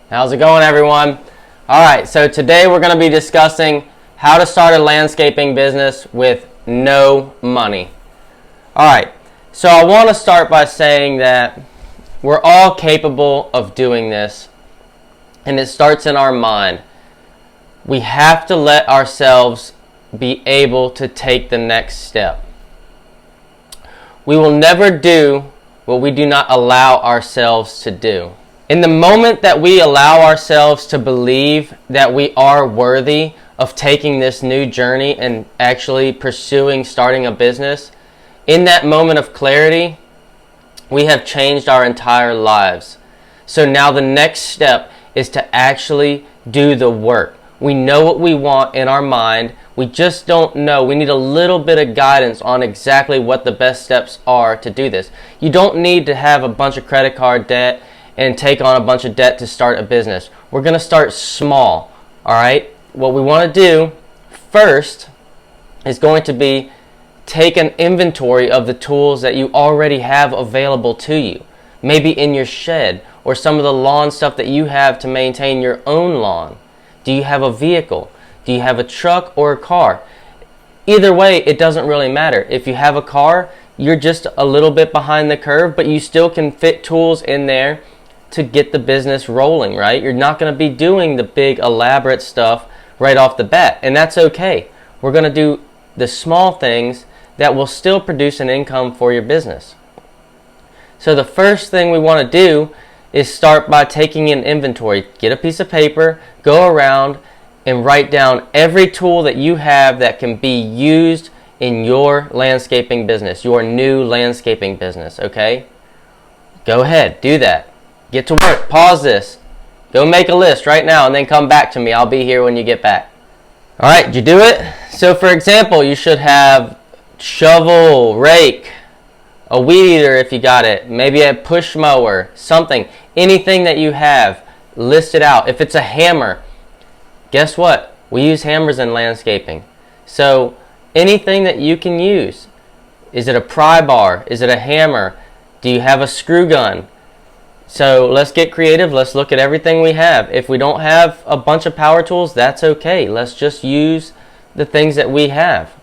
How's it going, everyone? Alright, so today we're going to be discussing how to start a landscaping business with no money. Alright, so I want to start by saying that we're all capable of doing this, and it starts in our mind. We have to let ourselves be able to take the next step. We will never do what we do not allow ourselves to do. In the moment that we allow ourselves to believe that we are worthy of taking this new journey and actually pursuing starting a business, in that moment of clarity, we have changed our entire lives. So now the next step is to actually do the work. We know what we want in our mind. We just don't know. We need a little bit of guidance on exactly what the best steps are to do this. You don't need to have a bunch of credit card debt and take on a bunch of debt to start a business. We're going to start small, all right? What we want to do first is going to be take an inventory of the tools that you already have available to you. Maybe in your shed or some of the lawn stuff that you have to maintain your own lawn. Do you have a vehicle? Do you have a truck or a car? Either way, it doesn't really matter. If you have a car, you're just a little bit behind the curve, but you still can fit tools in there to get the business rolling, right? You're not going to be doing the big elaborate stuff right off the bat, and that's okay. We're going to do the small things that will still produce an income for your business. So the first thing we want to do is start by taking an inventory. Get a piece of paper, go around and write down every tool that you have that can be used in your landscaping business, your new landscaping business, okay? Go ahead, do that. Get to work. Pause this. Go make a list right now and then come back to me. I'll be here when you get back. All right, did you do it? So for example, you should have shovel, rake, a weed eater if you got it, maybe a push mower, something. Anything that you have, list it out. If it's a hammer, guess what? We use hammers in landscaping. So anything that you can use. Is it a pry bar? Is it a hammer? Do you have a screw gun? So let's get creative. Let's look at everything we have. If we don't have a bunch of power tools, that's okay. Let's just use the things that we have.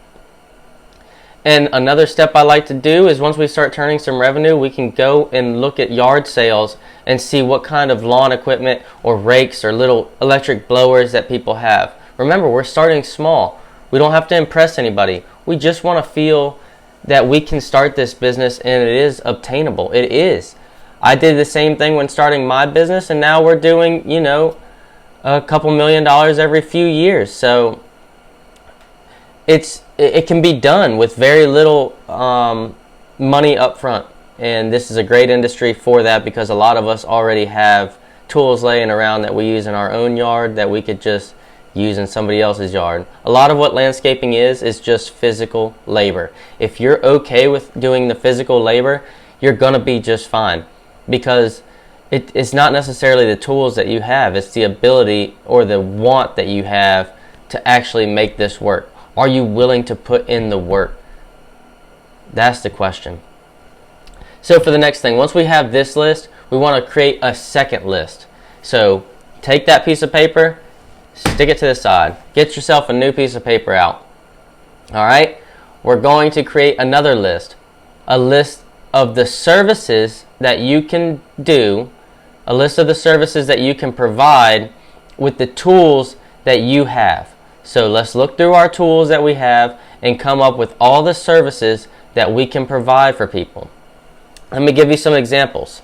And another step I like to do is once we start turning some revenue, we can go and look at yard sales and see what kind of lawn equipment or rakes or little electric blowers that people have. Remember, we're starting small. We don't have to impress anybody. We just want to feel that we can start this business and it is obtainable. It is. I did the same thing when starting my business, and now we're doing, a couple $1 million every few years. So it can be done with very little money up front. And this is a great industry for that because a lot of us already have tools laying around that we use in our own yard that we could just use in somebody else's yard. A lot of what landscaping is just physical labor. If you're okay with doing the physical labor, you're going to be just fine. Because it's not necessarily the tools that you have, it's the ability or the want that you have to actually make this work. Are you willing to put in the work? That's the question. So for the next thing, once we have this list, we want to create a second list. So take that piece of paper, stick it to the side. Get yourself a new piece of paper out. Alright? We're going to create another list. A list of the services that you can do, a list of the services that you can provide with the tools that you have. So let's look through our tools that we have and come up with all the services that we can provide for people. Let me give you some examples.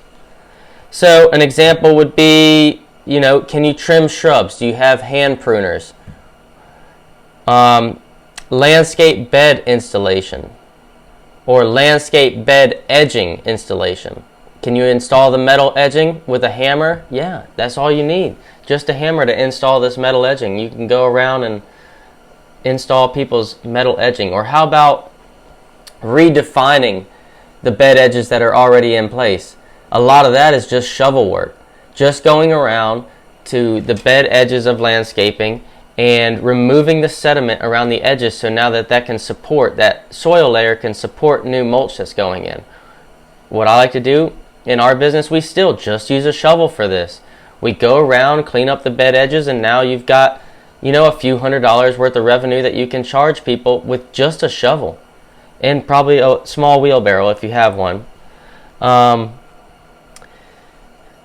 So an example would be, can you trim shrubs? Do you have hand pruners? Landscape bed installation or landscape bed edging installation. Can you install the metal edging with a hammer? Yeah, that's all you need. Just a hammer to install this metal edging. You can go around and install people's metal edging. Or how about redefining the bed edges that are already in place? A lot of that is just shovel work. Just going around to the bed edges of landscaping and removing the sediment around the edges so now that can support, that soil layer can support new mulch that's going in. What I like to do in our business, we still just use a shovel for this. We go around, clean up the bed edges, and now you've got, a few $100s worth of revenue that you can charge people with just a shovel and probably a small wheelbarrow if you have one.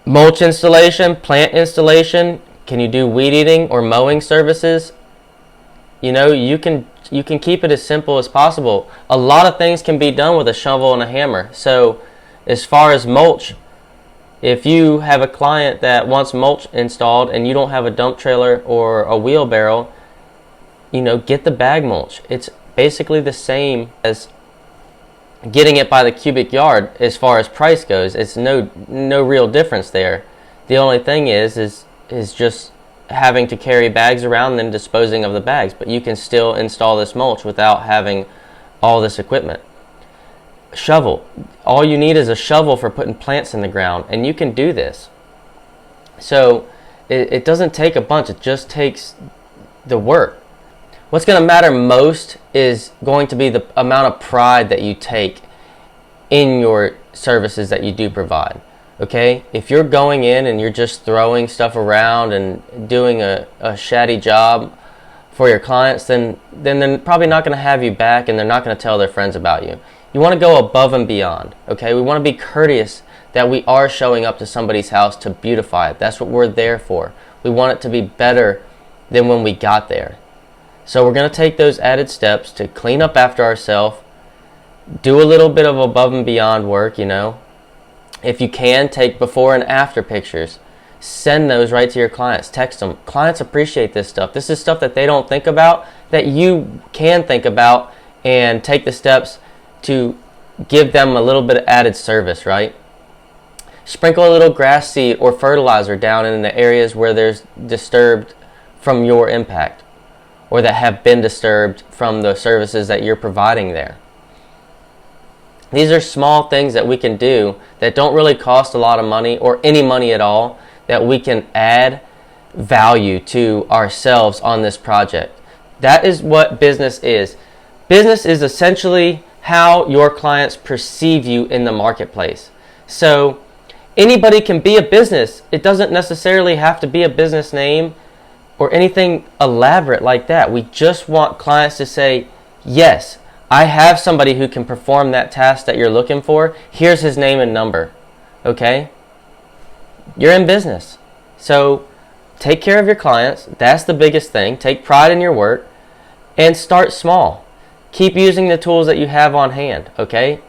Mulch installation, plant installation. Can you do weed eating or mowing services? You can keep it as simple as possible. A lot of things can be done with a shovel and a hammer. So as far as mulch, if you have a client that wants mulch installed and you don't have a dump trailer or a wheelbarrow, get the bag mulch. It's basically the same as getting it by the cubic yard as far as price goes. It's no real difference there. The only thing is just having to carry bags around and then disposing of the bags, but you can still install this mulch without having all this equipment. Shovel. All you need is a shovel for putting plants in the ground, and you can do this. So it doesn't take a bunch, it just takes the work. What's going to matter most is going to be the amount of pride that you take in your services that you do provide. Okay? If you're going in and you're just throwing stuff around and doing a shoddy job for your clients, then they're probably not going to have you back, and they're not going to tell their friends about you. You want to go above and beyond. Okay? We want to be courteous that we are showing up to somebody's house to beautify it. That's what we're there for. We want it to be better than when we got there. So we're going to take those added steps to clean up after ourselves, do a little bit of above and beyond work, If you can, take before and after pictures. Send those right to your clients. Text them. Clients appreciate this stuff. This is stuff that they don't think about, that you can think about and take the steps to give them a little bit of added service, right? Sprinkle a little grass seed or fertilizer down in the areas where there's disturbed from your impact, or that have been disturbed from the services that you're providing there. These are small things that we can do that don't really cost a lot of money or any money at all, that we can add value to ourselves on this project. That is what business is. Business is essentially how your clients perceive you in the marketplace. So anybody can be a business. It doesn't necessarily have to be a business name or anything elaborate like that. We just want clients to say, yes, I have somebody who can perform that task that you're looking for. Here's his name and number. Okay? You're in business. So take care of your clients. That's the biggest thing. Take pride in your work and start small. Keep using the tools that you have on hand. Okay?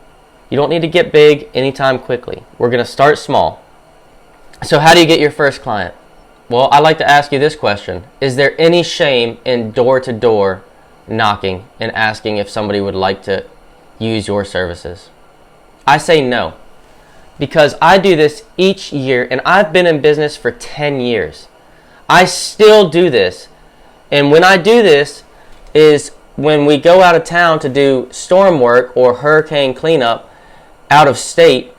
You don't need to get big anytime quickly. We're going to start small. So how do you get your first client? Well, I'd like to ask you this question. Is there any shame in door-to-door knocking and asking if somebody would like to use your services? I say no, because I do this each year, and I've been in business for 10 years. I still do this. And when I do this is when we go out of town to do storm work or hurricane cleanup out of state,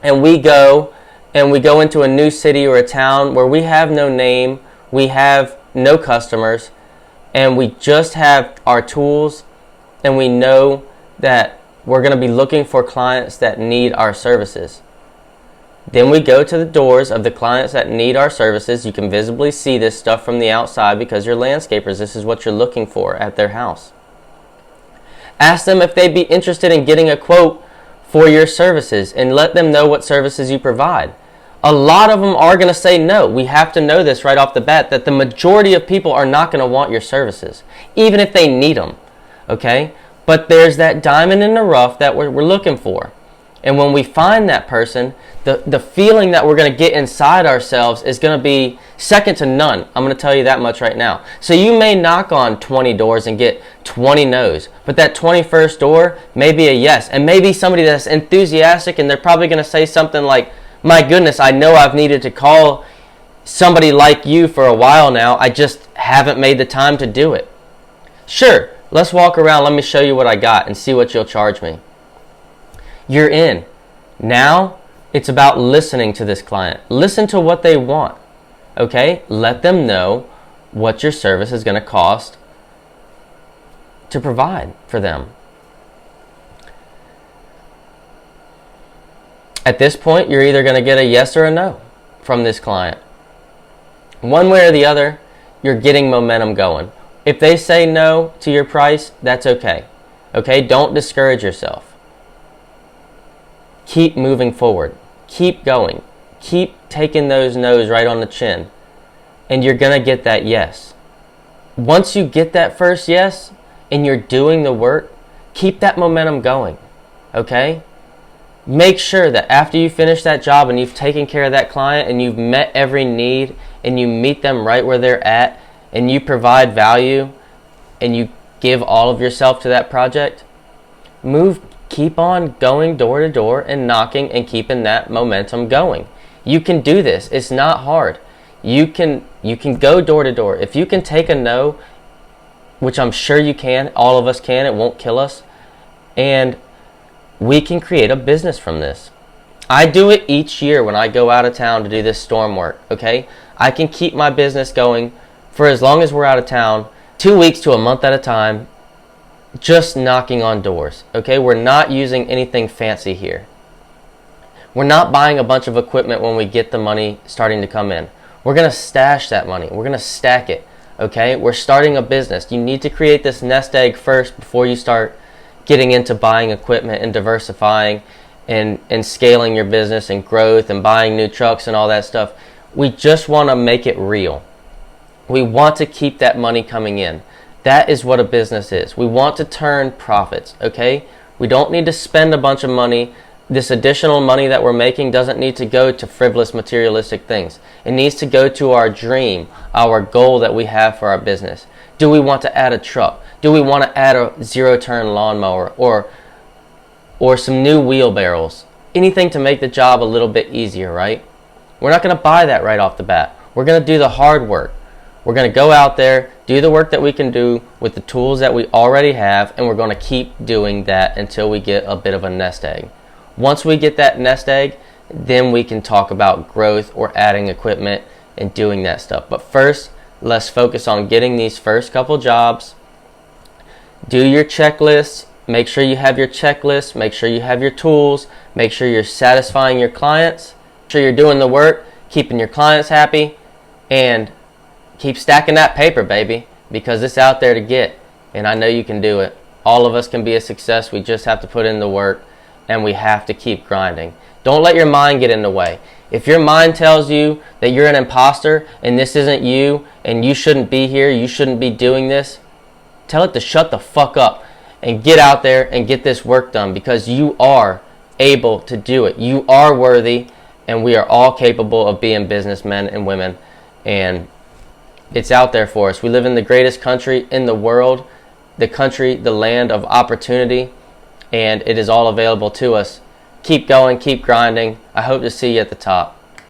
and we go into a new city or a town where we have no name, we have no customers, and we just have our tools, and we know that we're going to be looking for clients that need our services. Then we go to the doors of the clients that need our services. You can visibly see this stuff from the outside because you're landscapers. This is what you're looking for at their house. Ask them if they'd be interested in getting a quote for your services, and let them know what services you provide. A lot of them are going to say no. We have to know this right off the bat, that the majority of people are not going to want your services, even if they need them. Okay? But there's that diamond in the rough that we're looking for. And when we find that person, the feeling that we're going to get inside ourselves is going to be second to none. I'm going to tell you that much right now. So you may knock on 20 doors and get 20 no's, but that 21st door may be a yes. And maybe somebody that's enthusiastic, and they're probably going to say something like, my goodness, I know I've needed to call somebody like you for a while now. I just haven't made the time to do it. Sure, let's walk around. Let me show you what I got and see what you'll charge me. You're in. Now, it's about listening to this client. Listen to what they want. Okay? Let them know what your service is going to cost to provide for them. At this point, you're either going to get a yes or a no from this client. One way or the other, you're getting momentum going. If they say no to your price, that's okay. Okay, don't discourage yourself. Keep moving forward. Keep going. Keep taking those no's right on the chin. And you're going to get that yes. Once you get that first yes and you're doing the work, keep that momentum going. Okay? Make sure that after you finish that job and you've taken care of that client and you've met every need and you meet them right where they're at and you provide value and you give all of yourself to that project, keep on going door to door and knocking and keeping that momentum going. You can do this. It's not hard. You can go door to door. If you can take a no, which I'm sure you can, all of us can, it won't kill us, and we can create a business from this. I do it each year when I go out of town to do this storm work, okay? I can keep my business going for as long as we're out of town, 2 weeks to a month at a time, just knocking on doors, okay? We're not using anything fancy here. We're not buying a bunch of equipment when we get the money starting to come in. We're going to stash that money. We're going to stack it, okay? We're starting a business. You need to create this nest egg first before you start getting into buying equipment and diversifying and scaling your business and growth and buying new trucks and all that stuff. We just want to make it real. We want to keep that money coming in. That is what a business is. We want to turn profits, okay? We don't need to spend a bunch of money. This additional money that we're making doesn't need to go to frivolous materialistic things. It needs to go to our dream, our goal that we have for our business. Do we want to add a truck? Do we want to add a zero-turn lawnmower or some new wheelbarrows? Anything to make the job a little bit easier, right? We're not going to buy that right off the bat. We're going to do the hard work. We're going to go out there, do the work that we can do with the tools that we already have, and we're going to keep doing that until we get a bit of a nest egg. Once we get that nest egg, then we can talk about growth or adding equipment and doing that stuff. But first, let's focus on getting these first couple jobs. Do your checklists. Make sure you have your checklist. Make sure you have your tools. Make sure you're satisfying your clients. Make sure you're doing the work, keeping your clients happy, and keep stacking that paper, baby, because it's out there to get, and I know you can do it. All of us can be a success. We just have to put in the work, and we have to keep grinding. Don't let your mind get in the way. If your mind tells you that you're an imposter and this isn't you and you shouldn't be here, you shouldn't be doing this, tell it to shut the fuck up and get out there and get this work done, because you are able to do it. You are worthy, and we are all capable of being businessmen and women, and it's out there for us. We live in the greatest country in the world, the land of opportunity, and it is all available to us. Keep going, keep grinding. I hope to see you at the top.